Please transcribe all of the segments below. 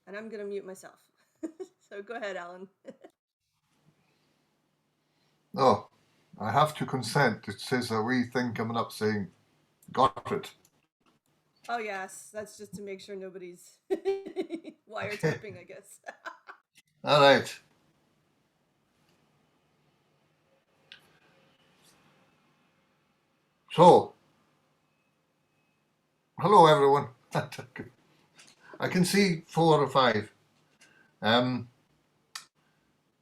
And I'm going to mute myself. So go ahead, Alan. Oh, I have to consent. It says a wee thing coming up saying, got it. Oh, yes. That's just to make sure nobody's Okay. wiretapping, I guess. All right. So, hello everyone. I can see 4 or 5. Um,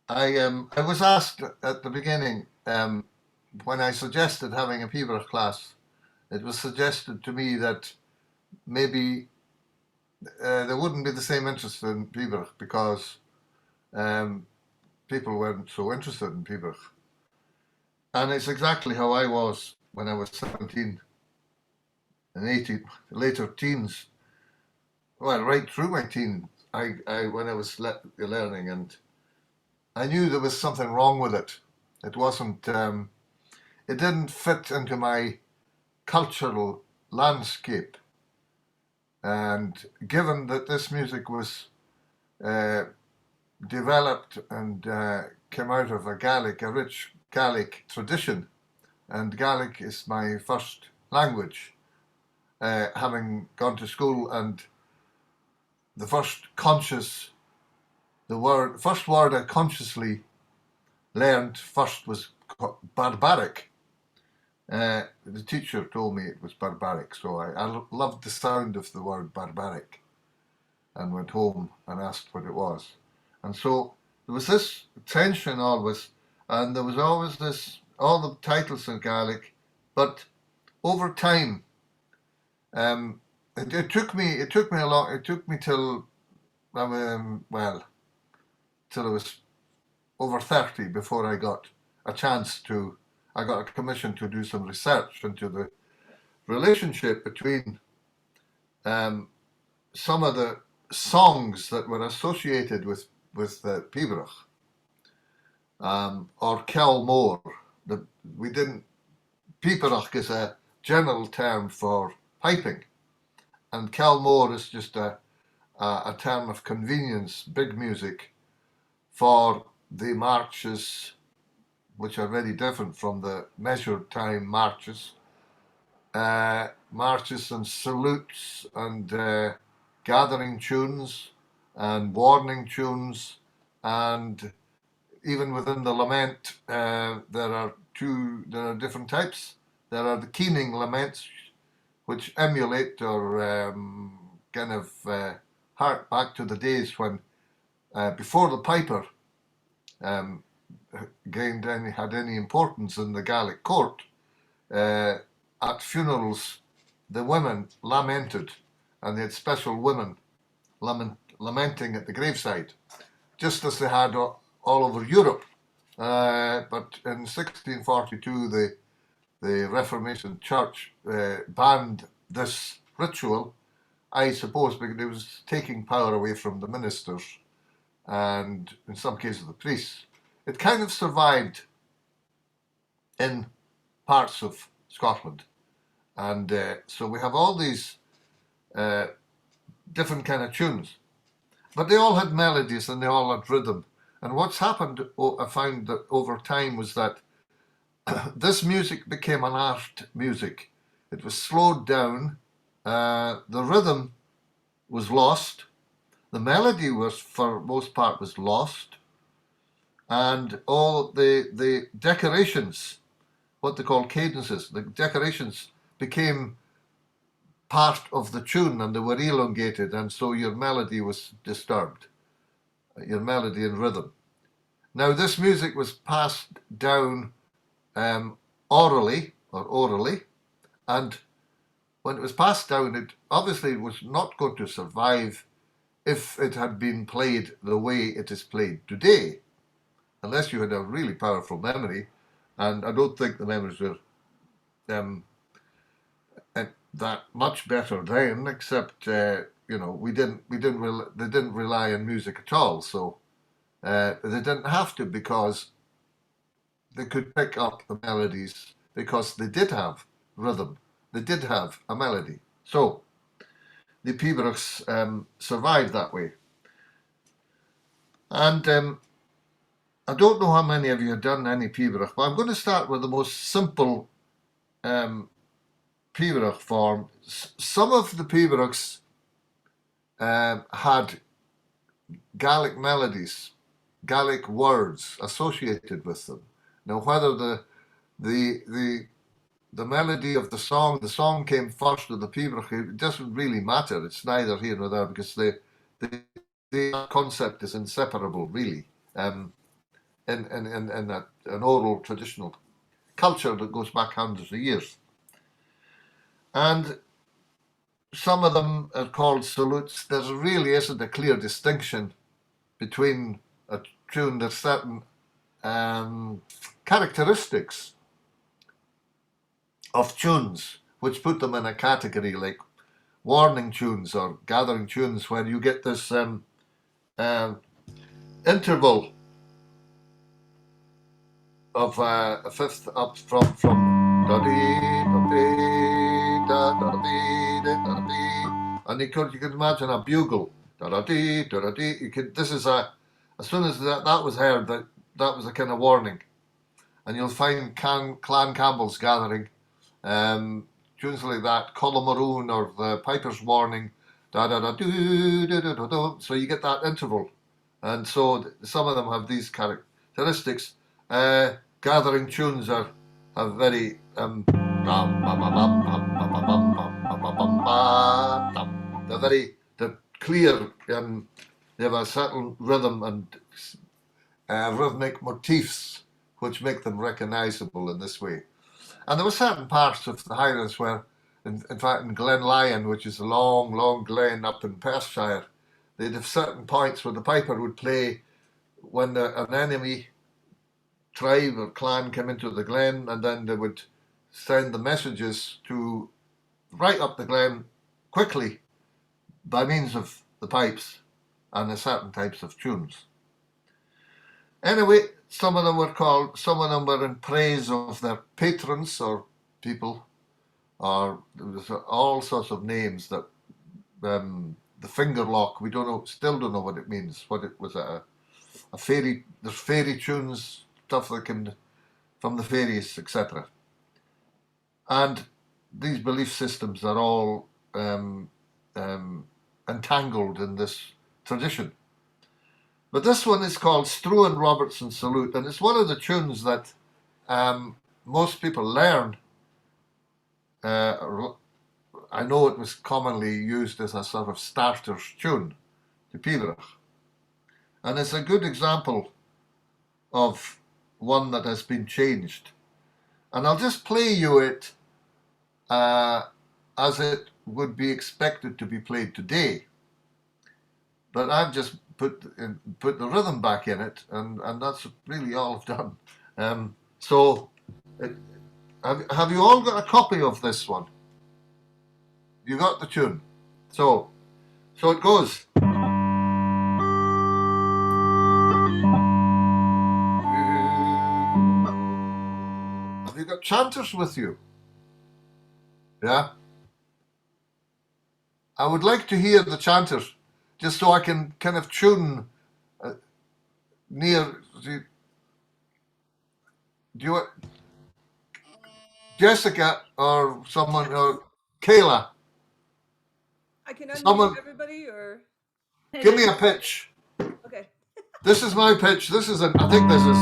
I was asked at the beginning when I suggested having a Pibroch class. It was suggested to me that maybe there wouldn't be the same interest in Pibroch because um, people weren't so interested in Pibroch. And it's exactly how I was when I was 17 and 18, later teens. Well, right through my teens, when I was learning, and I knew there was something wrong with it. It wasn't. It didn't fit into my cultural landscape. And given that this music was uh, developed and came out of a rich Gaelic tradition, and Gaelic is my first language, having gone to school, and the first word I consciously learned first was barbaric. The teacher told me it was barbaric, so I loved the sound of the word barbaric and went home and asked what it was. And so there was this tension always, and there was always all the titles in Gaelic, but over time, um, it took me it took me till, well, till I was over 30 before I got a commission to do some research into the relationship between um, some of the songs that were associated with Pibroch or Kelmore. The, we didn't. Pibroch is a general term for piping, and Kelmore is just a term of convenience, big music for the marches, which are very different from the measured time marches. Marches and salutes and gathering tunes and warning tunes, and even within the lament, there are different types. There are the keening laments, which emulate or kind of hark back to the days when, before the piper um, had any importance in the Gaelic court, uh, at funerals, the women lamented, and they had special women lamenting at the graveside, just as they had all over Europe. But in 1642, the Reformation Church banned this ritual, I suppose, because it was taking power away from the ministers and, in some cases, the priests. It kind of survived in parts of Scotland. And so we have all these uh, different kind of tunes, but they all had melodies and they all had rhythm. And what's happened, I found that over time, was that this music became an art music. It was slowed down. The rhythm was lost. The melody was, for most part, was lost, and all the decorations, what they call cadences, the decorations became part of the tune and they were elongated, and so your melody was disturbed, your melody and rhythm. Now, this music was passed down orally, and when it was passed down, it obviously was not going to survive if it had been played the way it is played today, unless you had a really powerful memory, and I don't think the memories were um, that much better then, except they didn't rely on music at all, so they didn't have to, because they could pick up the melodies, because they did have rhythm, they did have a melody. So the Pibrochs survived that way. And I don't know how many of you have done any Pibroch, but I'm going to start with the most simple Pibroch form. Some of the Pibrochs had Gaelic melodies, Gaelic words associated with them. Now, whether the melody of the song came first or the Pibroch, it doesn't really matter. It's neither here nor there because the concept is inseparable, really, in an oral traditional culture that goes back hundreds of years. And some of them are called salutes. There really isn't a clear distinction between a tune. There's certain characteristics of tunes which put them in a category like warning tunes or gathering tunes, where you get this interval of a fifth up from da dee da dee da da dee da dee, and you can imagine a bugle da da dee da da dee. You could, this is as soon as that was heard, that was a kind of warning, and you'll find Clan Campbell's gathering tunes like that, Maroon or the Piper's Warning, da da da do da da da da. So you get that interval, and so some of them have these characteristics. Gathering tunes have very they're clear, they have a certain rhythm and rhythmic motifs which make them recognisable in this way. And there were certain parts of the Highlands where, in fact, in Glen Lyon, which is a long, long glen up in Perthshire, they'd have certain points where the piper would play when an enemy tribe or clan came into the glen, and then they would send the messages to right up the glen quickly by means of the pipes and the certain types of tunes. Anyway, some of them were in praise of their patrons or people, or there was all sorts of names that the finger lock, still don't know what it means. What it was a fairy, there's fairy tunes, stuff that came from the fairies, etc. And these belief systems are all entangled in this tradition. But this one is called Struan Robertson Salute, and it's one of the tunes that most people learn. I know it was commonly used as a sort of starter's tune to Pibroch. And it's a good example of one that has been changed. And I'll just play you it as it would be expected to be played today. But I've just put the rhythm back in it, and that's really all I've done. Have you all got a copy of this one? You got the tune. So it goes. Have you got chanters with you? Yeah? I would like to hear the chanters, just so I can kind of tune near. Do you want Jessica or someone or Kayla? I can unmute Someone everybody, or give me a pitch. okay. This is my pitch. I think this is.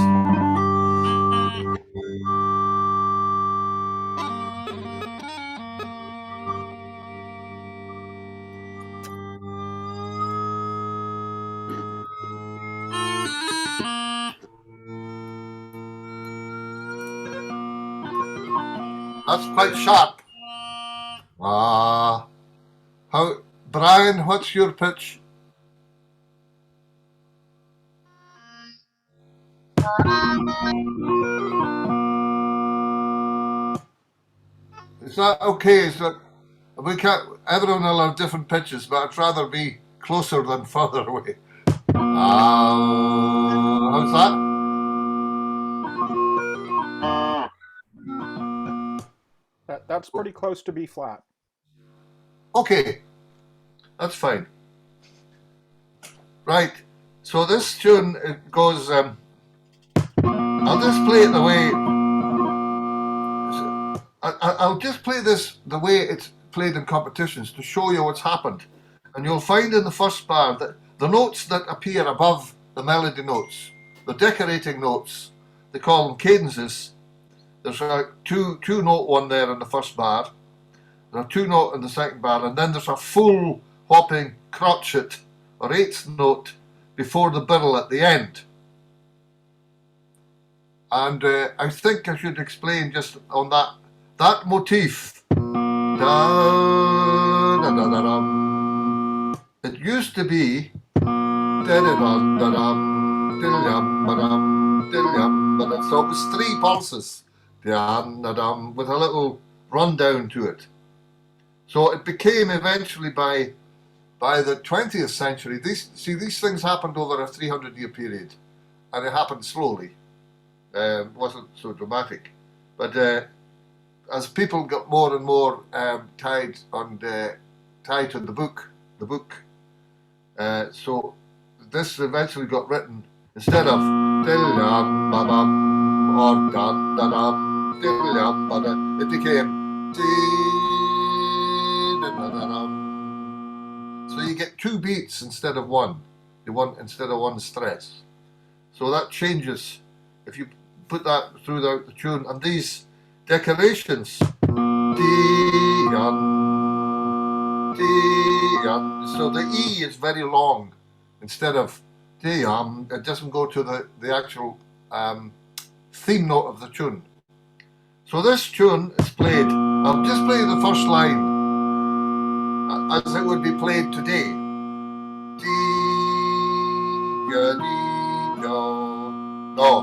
That's quite sharp. Brian, what's your pitch? Is that okay? We can't? Everyone will have different pitches, but I'd rather be closer than further away. How's that? That's pretty close to B flat. Okay, that's fine. Right. So this tune, it goes, I'll just play it the way, I'll just play this the way it's played in competitions to show you what's happened. And you'll find in the first bar that the notes that appear above the melody notes, the decorating notes, they call them cadences. There's a two note one there in the first bar, there are two note in the second bar, and then there's a full whopping crotchet or eighth note before the biddle at the end. And I think I should explain just on that motif. It used to be so it was three pulses with a little rundown to it. So it became eventually by the 20th century, these things happened over a 300-year period, and it happened slowly. Wasn't so dramatic, but as people got more and more tied to the book, so this eventually got written instead of or it became. So you get two beats instead of one. Instead of one stress. So that changes if you put that throughout the tune. And these decorations, so the E is very long instead of it doesn't go to the actual theme note of the tune. So this tune is played, I'll just play the first line as it would be played today. No.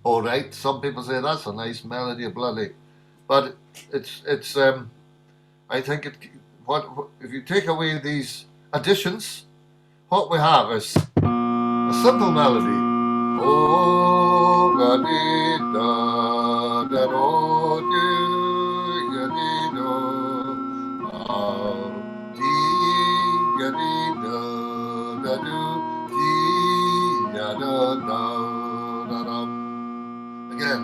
All right, some people say that's a nice melody, bloody, but it's I think what if you take away these additions, what we have is a simple melody. Oh, da da again.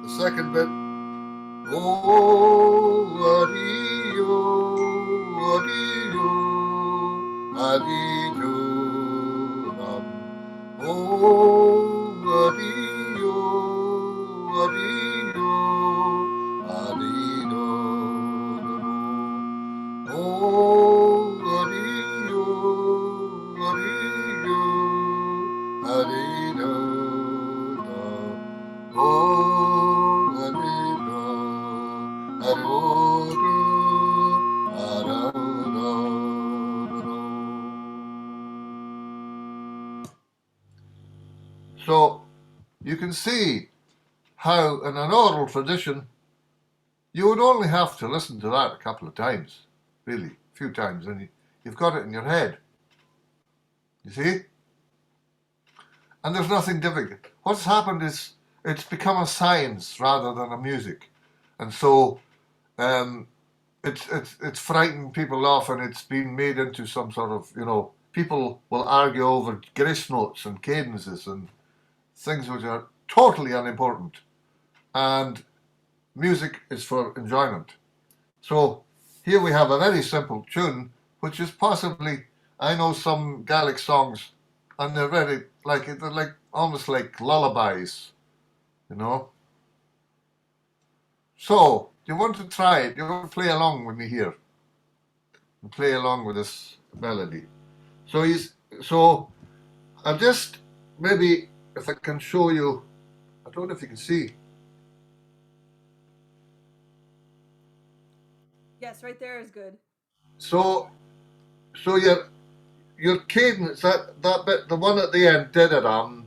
The second bit. Oh, adio, adio, adio, ram. Oh, adio, adio, adio, oh, adio, adio, adio, oh. So you can see how in an oral tradition you would only have to listen to that a couple of times, really, a few times, and you've got it in your head. You see? And there's nothing difficult. What's happened is it's become a science rather than a music, and so it's frightened people off, and it's been made into some sort of, people will argue over grace notes and cadences and things which are totally unimportant, and music is for enjoyment. So here we have a very simple tune, which is possibly, I know some Gaelic songs, and they're very they're almost like lullabies, So you want to try it? You want to play along with me here and play along with this melody. So I'll just maybe if I can show you. I don't know if you can see. Yes, right there is good. So your cadence, that bit, the one at the end, da-da-dum,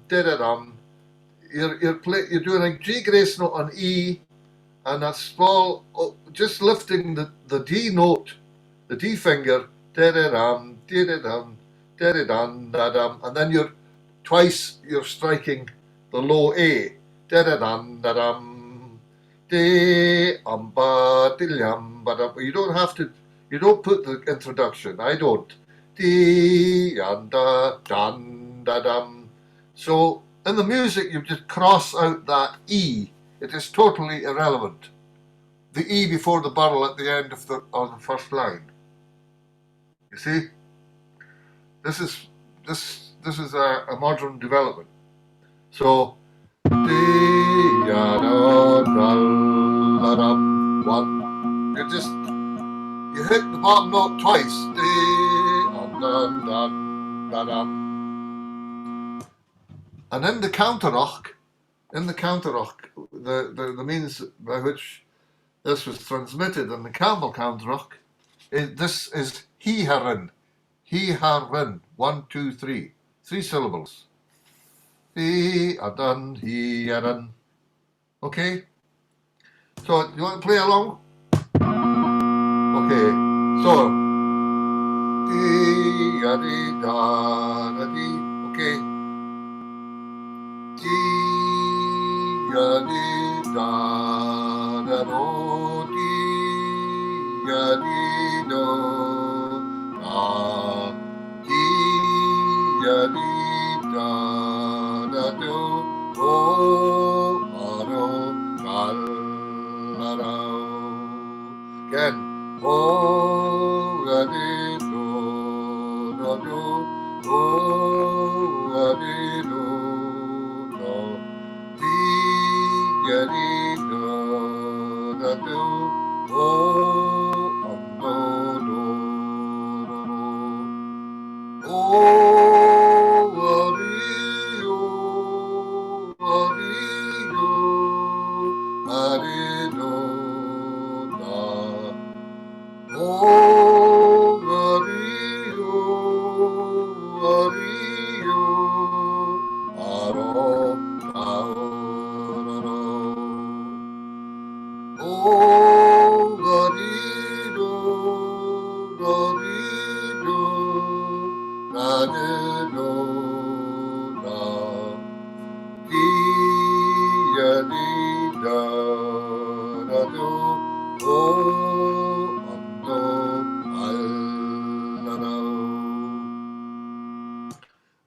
you're doing a G grace note on E, and a small, just lifting the D note, the D finger, da-da-dum, da-da-dum, da-da-dum, da-dum, and then you're striking the low A, da-da-dum, da-dum, de-um-ba-dilyum, ba-dum. You don't have to, you don't put the introduction, I don't. Dee-da-da-dum. So in the music, you just cross out that E. It is totally irrelevant. The E before the burl at the end of the first line. You see, this is a modern development. So one, you hit the bottom note twice. And in the counterrock, the means by which this was transmitted in the Campbell counterrock, this is he herin. 1, 2, 3. 3 syllables. He herin. Okay? So you want to play along? Okay. So okay. Again.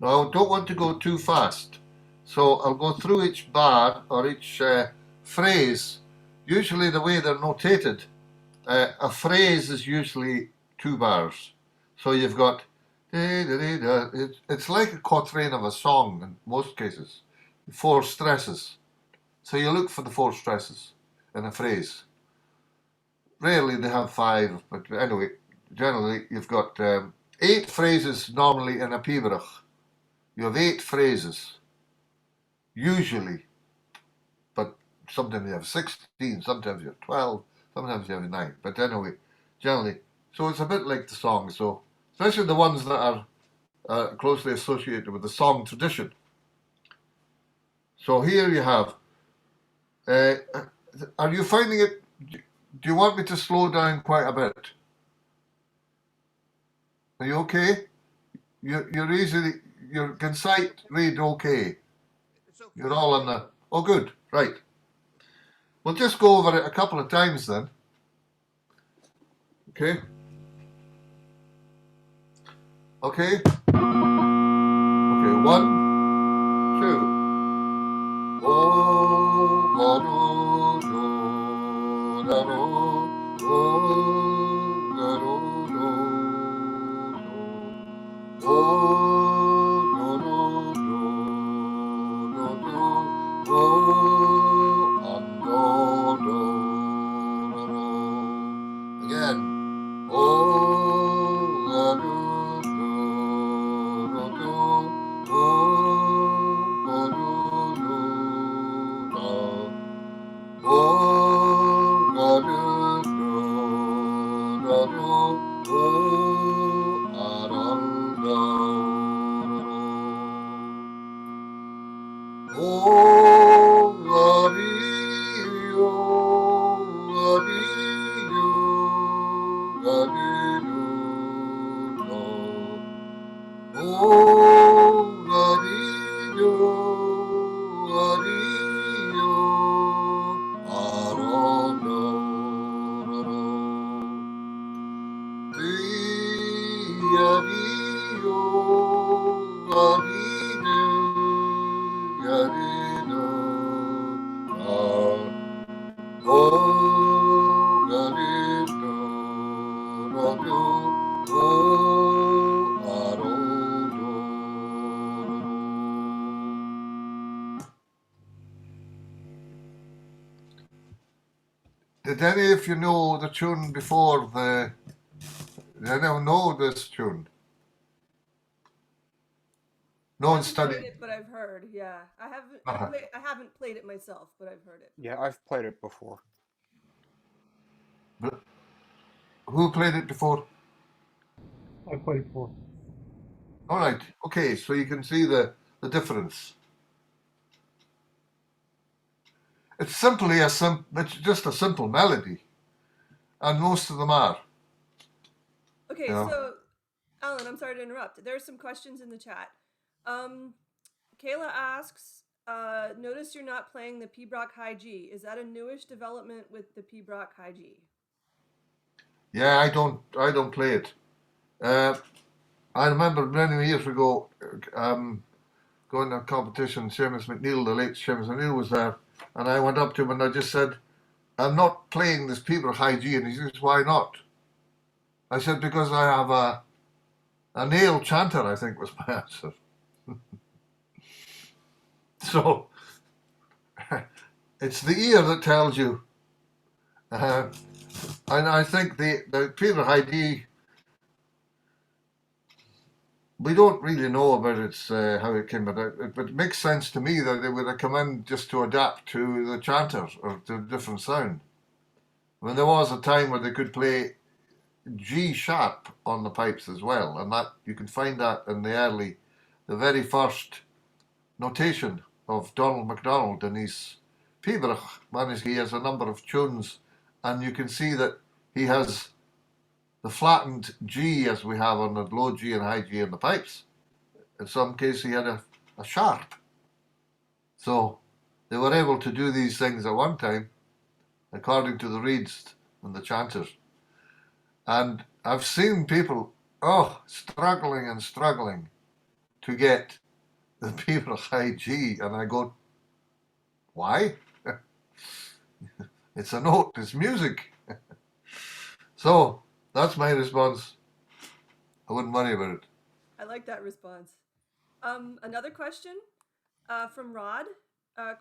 Now, don't want to go too fast, so I'll go through each bar or each phrase. Usually the way they're notated, a phrase is usually 2 bars. So you've got, it's like a quatrain of a song in most cases, 4 stresses. So you look for the 4 stresses in a phrase. Rarely they have 5, but anyway, generally you've got 8 phrases normally in a Pibroch. You have 8 phrases, usually, but sometimes you have 16, sometimes you have 12, sometimes you have 9. But anyway, generally, so it's a bit like the song. So especially the ones that are closely associated with the song tradition. So here you have. Are you finding it? Do you want me to slow down quite a bit? Are you okay? You're easily. You can sight read okay. You're all on the. Oh, good. Right. We'll just go over it a couple of times then. Okay. Okay. Okay. 1, 2. Did any of you know the tune before the? Did anyone know this tune? No I one haven't played studied. it, but I've heard. Yeah, I haven't. Uh-huh. I haven't played it myself, but I've heard it. Yeah, I've played it before. But who played it before? I played before. All right. Okay, so you can see the difference. It's simply it's just a simple melody, and most of them are. Okay, You know. so Alan, I'm sorry to interrupt. There's some questions in the chat. Kayla asks, notice you're not playing the Pibroch High G. Is that a newish development with the Pibroch High G? Yeah, I don't play it. I remember many years ago going to a competition. Seamus McNeill, the late Seamus McNeill, was there, and I went up to him and I just said, "I'm not playing this Pibroch High G," and he says, "Why not?" I said, "Because I have a nail chanter," I think was my answer. So it's the ear that tells you. And I think the Pibroch High D, we don't really know about its how it came about, but it makes sense to me that they would have come in just to adapt to the chanters or to a different sound. I mean, there was a time where they could play G sharp on the pipes as well, and that you can find that in the very first notation of Donald MacDonald in his Pibroch. He has a number of tunes, and you can see that he has the flattened G as we have on the low G and high G in the pipes. In some cases, he had a sharp. So they were able to do these things at one time, according to the reeds and the chanters. And I've seen people, struggling and struggling to get the Pibroch High G, and I go, why? It's a note, it's music. So that's my response. I wouldn't worry about it. I like that response. Another question from Rod.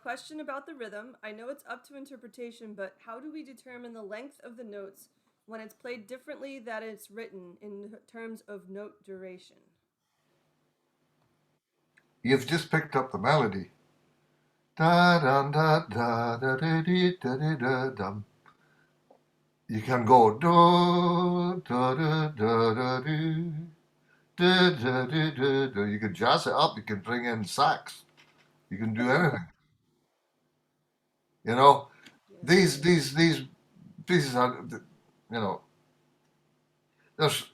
Question about the rhythm. I know it's up to interpretation, but how do we determine the length of the notes when it's played differently than it's written in terms of note duration? You've just picked up the melody. Da da da da da da da da da dum. You can go do da da da da do da da da da da. You can jazz it up. You can bring in sax. You can do anything. You know, Yes. these pieces are, you know, there's,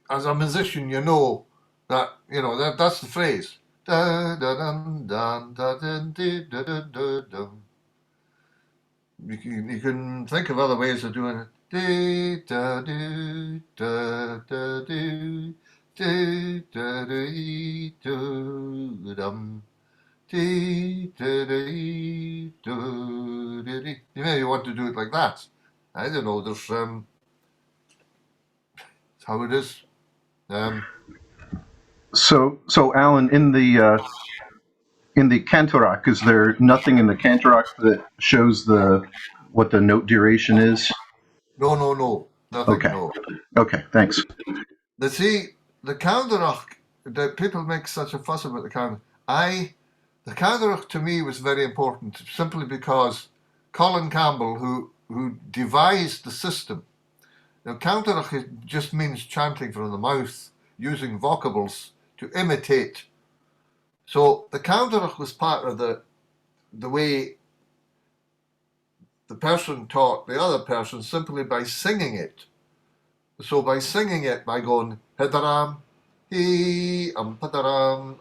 as a musician, you know that's the phrase. Da da dum dum da dum da da da dum. You can think of other ways of doing it. Da da do da da do da da do do dum. You may want to do it like that. I don't know. There's it's how it is. So Alan, in the Cantorac, is there nothing in the Cantorac that shows what the note duration is? No, nothing. Okay. No. Okay. Thanks. See, the Canterach, that people make such a fuss about the Canterach. The Canterach to me was very important simply because Colin Campbell, who devised the system. Now, Canterach just means chanting from the mouth using vocables to imitate. So the Canterach was part of the way the person taught the other person simply by singing it. So by singing it, by going hidaram, padaram,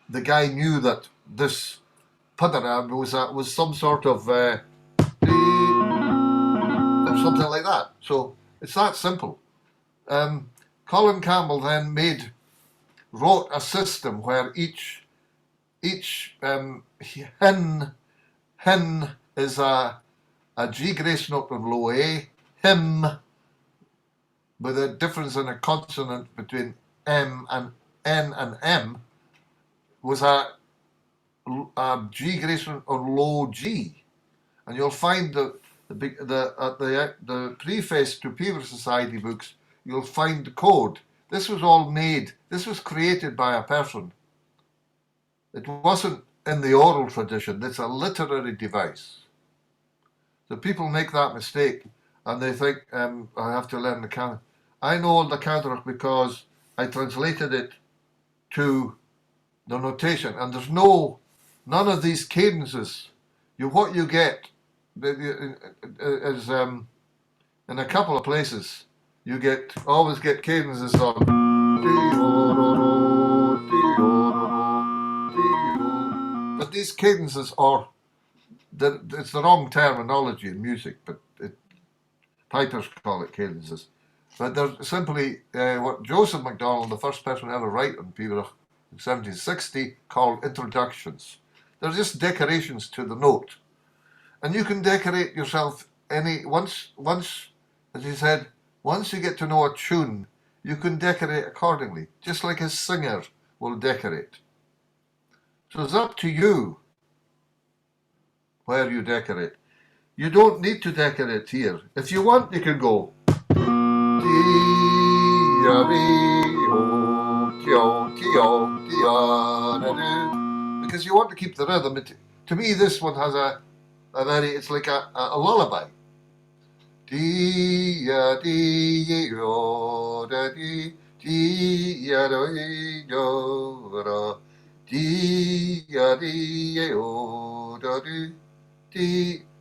the guy knew that this padaram was some sort of something like that. So it's that simple. Colin Campbell then wrote a system where each hin is a G grace note of low A, him with a difference in a consonant between M and N and M was a G grace note of low G. And you'll find that the preface to Pibroch Society books, you'll find the code. This was all made. This was created by a person. It wasn't in the oral tradition. It's a literary device. So people make that mistake, and they think I have to learn the canon. I know the Catholic because I translated it to the notation, and there's none of these cadences. What you get is in a couple of places you always get cadences on. But these cadences are it's the wrong terminology in music, but pipers call it cadences. But they're simply what Joseph MacDonald, the first person to ever write on Pibroch in 1760, called introductions. They're just decorations to the note. And you can decorate yourself once, as he said, once you get to know a tune, you can decorate accordingly, just like a singer will decorate. So it's up to you where you decorate. You don't need to decorate here. If you want, you can go. Because you want to keep the rhythm. To me, this one has it's like a lullaby.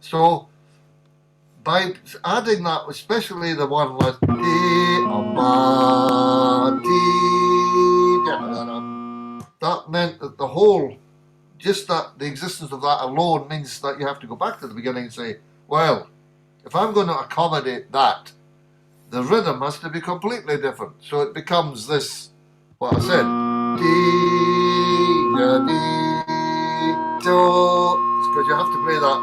So by adding that, especially the one with that meant that the whole, just that the existence of that alone means that you have to go back to the beginning and say, well, if I'm going to accommodate that, the rhythm has to be completely different. So it becomes this, what I said, because you have to play that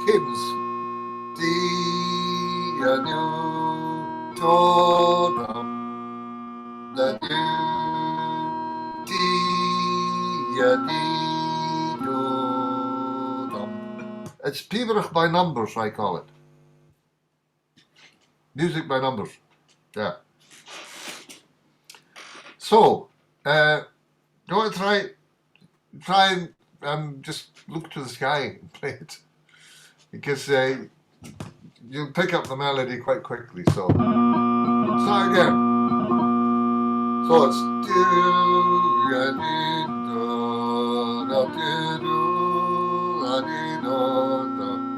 cadence. It's Pibroch by numbers, I call it. Music by numbers. Yeah. So, do you want to try and just look to the sky and play it? Because you'll pick up the melody quite quickly. So, start again. So it's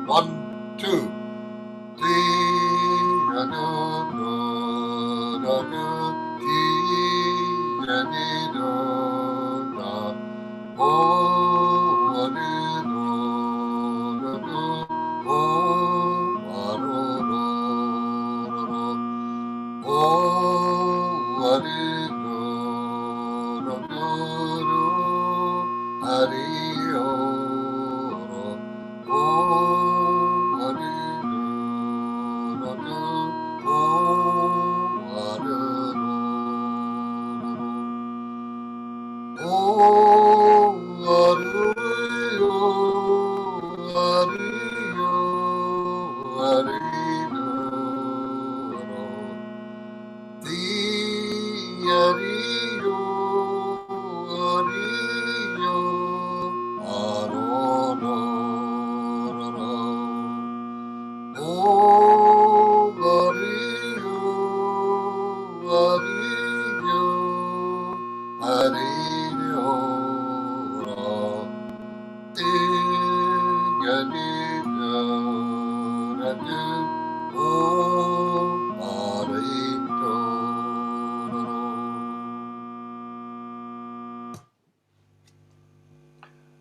1, 2, 1.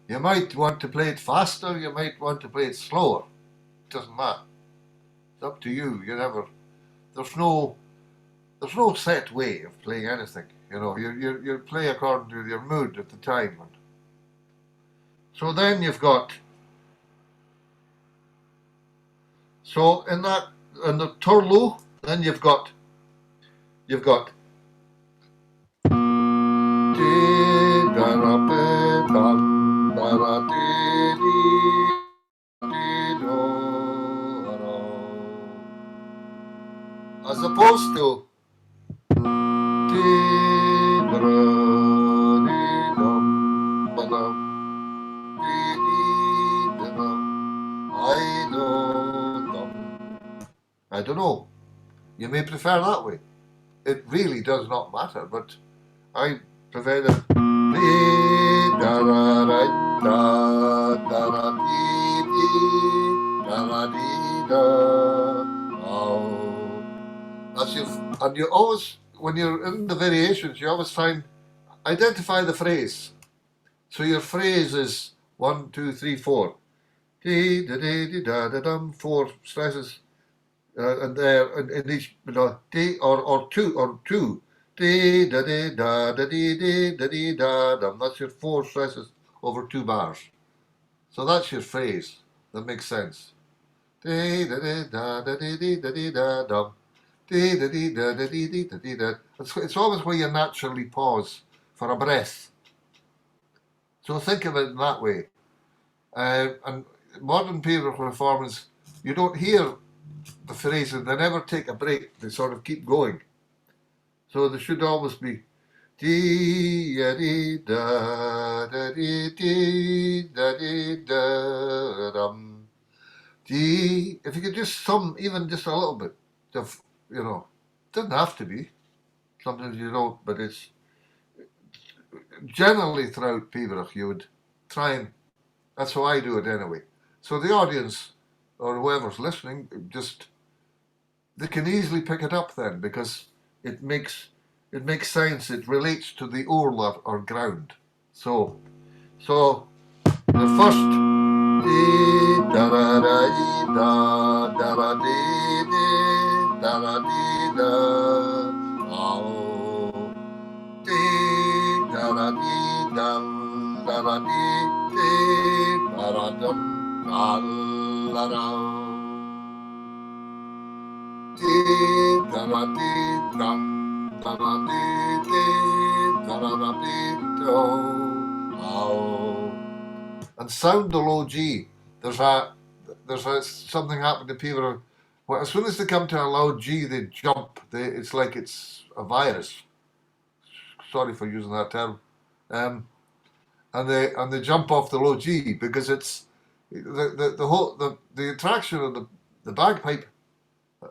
You might want to play it faster, you might want to play it slower. It doesn't matter. It's up to you. There's no set way of playing anything. You play according to your mood at the time. So then you've got, in the turlu, then you've got as opposed to I don't know. You may prefer that way. It really does not matter, but I prefer the That's your, and you always, when you're in the variations, you always identify the phrase. So your phrase is 1, 2, 3, 4. Four stresses, and there in each, or two. That's your 4 stresses over 2 bars. So that's your phrase. That makes sense. It's always where you naturally pause for a breath. So think of it in that way. And modern Pibroch performance, you don't hear the phrases, they never take a break, they sort of keep going. So there should always be dee dee da da dee dee da dee da dum. Dee. If you could just even just a little bit, doesn't have to be. Sometimes you don't, but it's generally throughout Pibroch you would try and. That's how I do it anyway. So the audience or whoever's listening they can easily pick it up then because it makes sense. It relates to the orla or ground. So the first da da da da da da da da da oh da da da da da da da da and sound the low G. There's something happened to people. Well, as soon as they come to a low G, they jump. It's like it's a virus. Sorry for using that term. And they jump off the low G because it's the whole the attraction of the bagpipe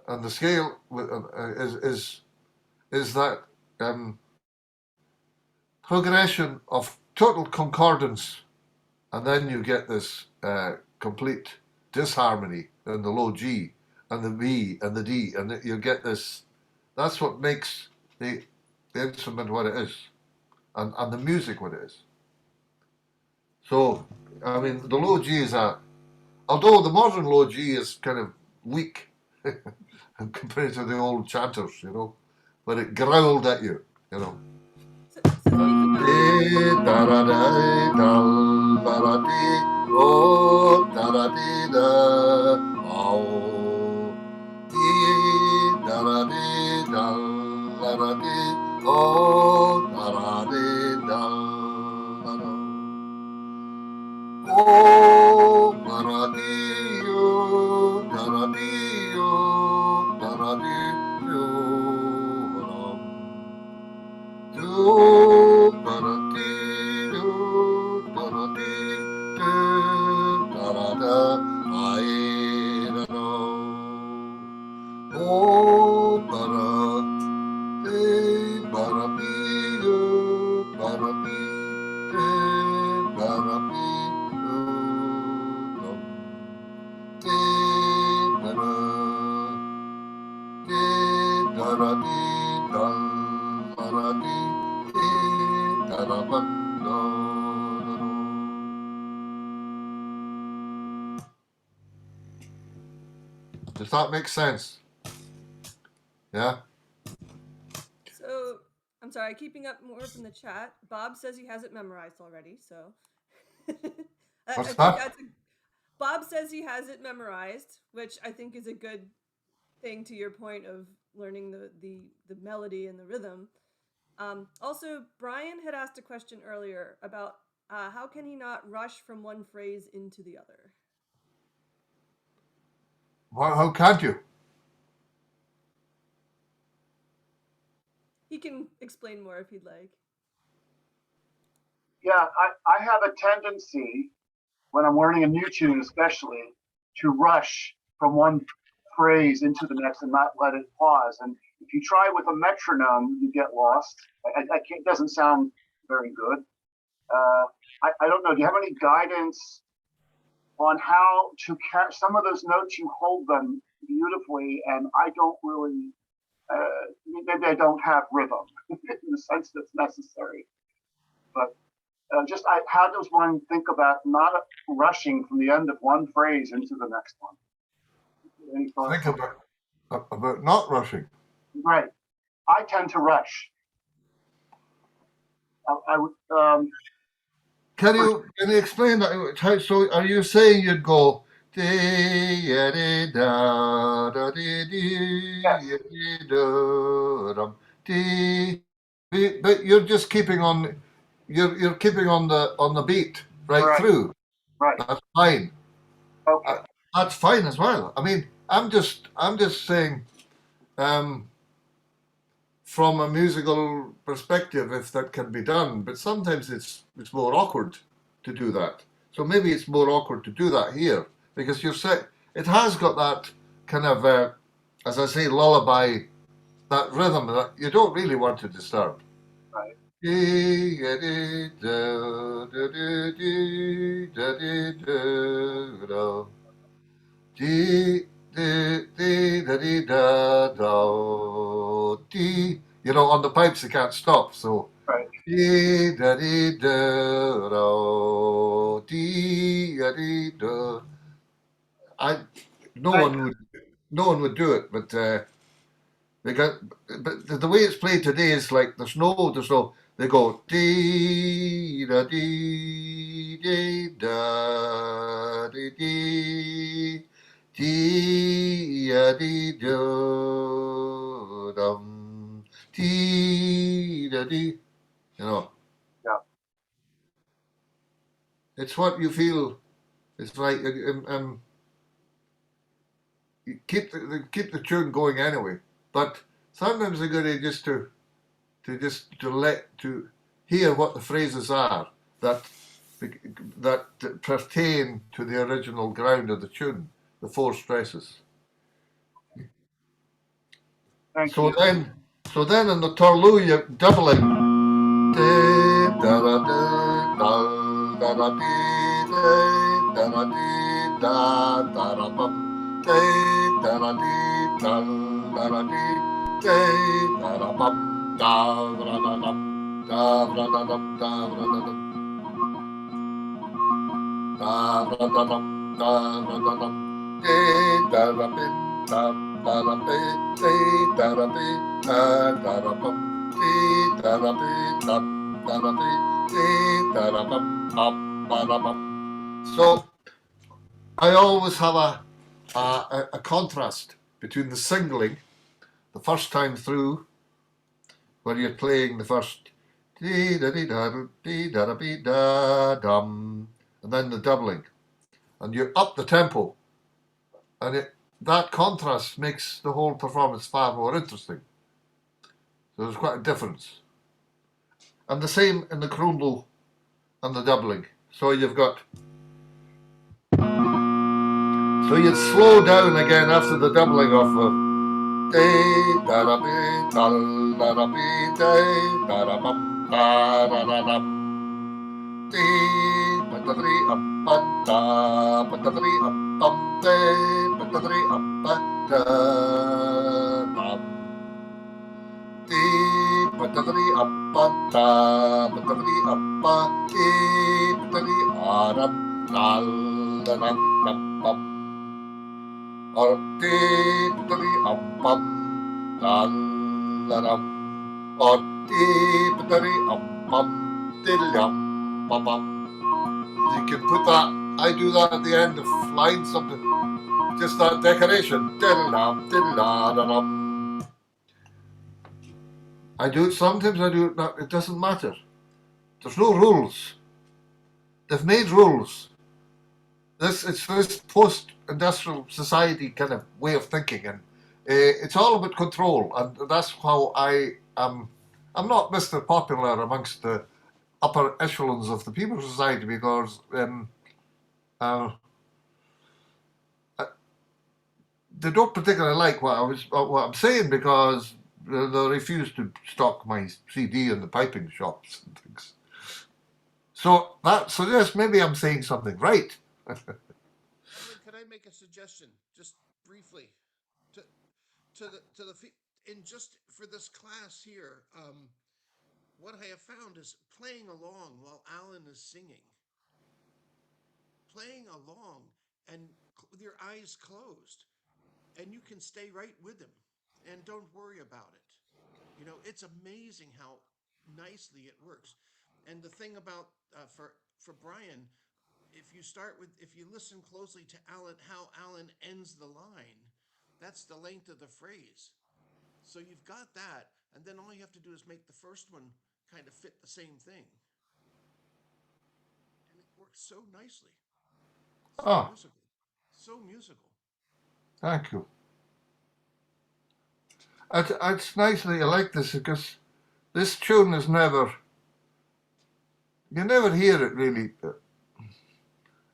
and the scale is that progression of total concordance, and then you get this complete disharmony in the low G and the B and the D, and you get this. That's what makes the instrument what it is, and the music what it is. So, I mean, the low G although the modern low G is kind of weak compared to the old chanters, but it growled at you, So speaking does that make sense? Yeah. So I'm sorry, keeping up more from the chat. Bob says he has it memorized already, so What's that? Bob says he has it memorized, which I think is a good thing to your point of learning the melody and the rhythm. Also, Brian had asked a question earlier about how can he not rush from one phrase into the other? Well, how can't you? can explain more if he'd like. Yeah, I have a tendency when I'm learning a new tune, especially, to rush from one phrase into the next and not let it pause. And if you try with a metronome, you get lost. I can't. It doesn't sound very good. I don't know. Do you have any guidance on how to catch some of those notes? You hold them beautifully, and I don't really. Maybe I don't have rhythm in the sense that's necessary. But how does one think about not rushing from the end of one phrase into the next one? Any thoughts? Think about not rushing. Right. I tend to rush. I would. Can you explain that? So are you saying you'd go Yes. but you're just keeping on you're keeping on the beat right through. Right. That's fine. Okay. That's fine as well. I mean, I'm just saying, from a musical perspective, if that can be done, but sometimes it's more awkward to do that. So maybe it's more awkward to do that here because it has got that kind of, as I say, lullaby, that rhythm that you don't really want to disturb. Right. You know, on the pipes you can't stop, so Right. No one would do it, but the way it's played today is like there's no they go dee da dee dee da dee dee dee dee do dum dee da dee. You know. Yeah. It's what you feel. It's like you keep the tune going anyway. But sometimes it's good just to hear what the phrases are that pertain to the original ground of the tune, the four stresses. Thank you. So then in the Turlu you're doubling. So I always have a contrast between the singling, the first time through, where you're playing the first and then the doubling, and you up the tempo, and that contrast makes the whole performance far more interesting. So there's quite a difference, and the same in the crumble and the doubling. So you've got. So you'd slow down again after the doubling of or or you can put that. I do that at the end of line something, just that decoration. I do it sometimes. I do it not. It doesn't matter. There's no rules. They've made rules. It's this post-industrial society kind of way of thinking, and it's all about control, and that's how I am I'm not Mr. Popular amongst the upper echelons of the People Society because uh, they don't particularly like what I'm saying because they refuse to stock my CD in the piping shops and things. So that suggests maybe I'm saying something right. Alan, can I make a suggestion, just briefly, to in just for this class here? What I have found is playing along while Alan is singing, playing along, and with your eyes closed, and you can stay right with him, and don't worry about it. You know, it's amazing how nicely it works. And the thing about for Brian, if you listen closely to Alan, how Alan ends the line, that's the length of the phrase. So you've got that, and then all you have to do is make the first one kind of fit the same thing, and it works so nicely, so Ah, musical, so musical. thank you. It's nice that you like this because this tune is never, you never hear it really.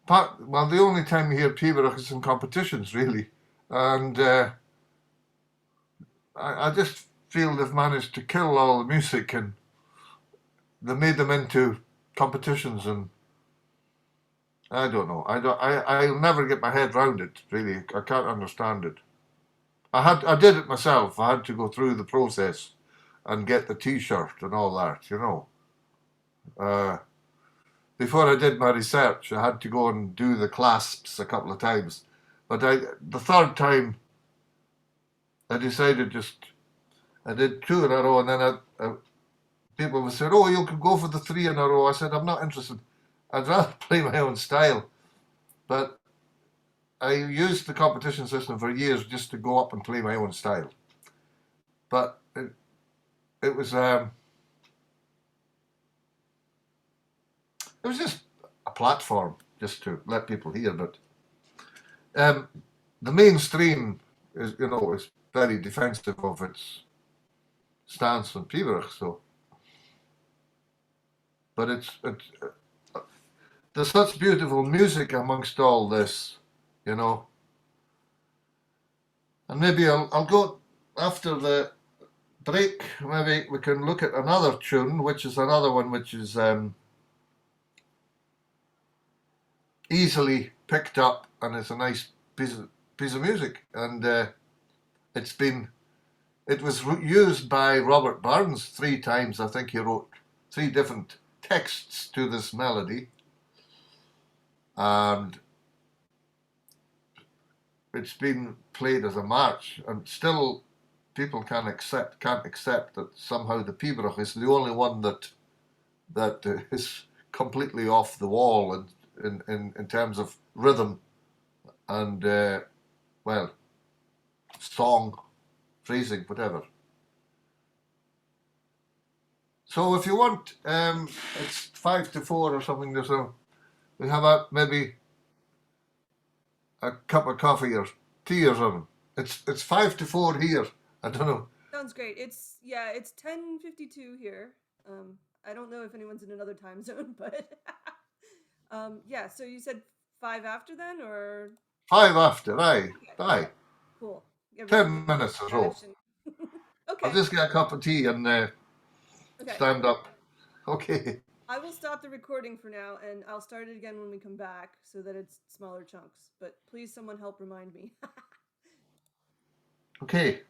Well, the only time you hear Pibroch is in competitions, really. And I just feel they've managed to kill all the music and they made them into competitions and I don't know. I'll never get my head round it, really. I can't understand it. I did it myself. I had to go through the process and get the T-shirt and all that, you know. Before I did my research, I had to go and do the clasps a couple of times. But the third time, I decided I did two in a row, and then people would say, "Oh, you could go for the three in a row." I said, "I'm not interested. I'd rather play my own style." But I used the competition system for years just to go up and play my own style. But it was just a platform just to let people hear. But the mainstream is very defensive of its stance on Pibroch. So, but there's such beautiful music amongst all this, you know. And maybe I'll go after the break. Maybe we can look at another tune, which is another one which is easily picked up, and it's a nice piece of music. And it was used by Robert Burns 3 times. I think he wrote 3 different texts to this melody, and it's been played as a march, and still people can't accept that somehow the Pibroch is the only one that is completely off the wall in terms of rhythm and well, song, phrasing, whatever. So if you want, it's 5 to 4 or something. We have maybe a cup of coffee or tea or something. It's 5 to 4 here. I don't know. Sounds great. It's 10:52 here. I don't know if anyone's in another time zone, but yeah. So you said 5 after then, or 5 after. Aye, okay, aye. cool. 10 minutes or so. Okay. I'll just get a cup of tea and Okay. stand up. Okay. I will stop the recording for now, and I'll start it again when we come back, so that it's smaller chunks. But please, someone help remind me. Okay.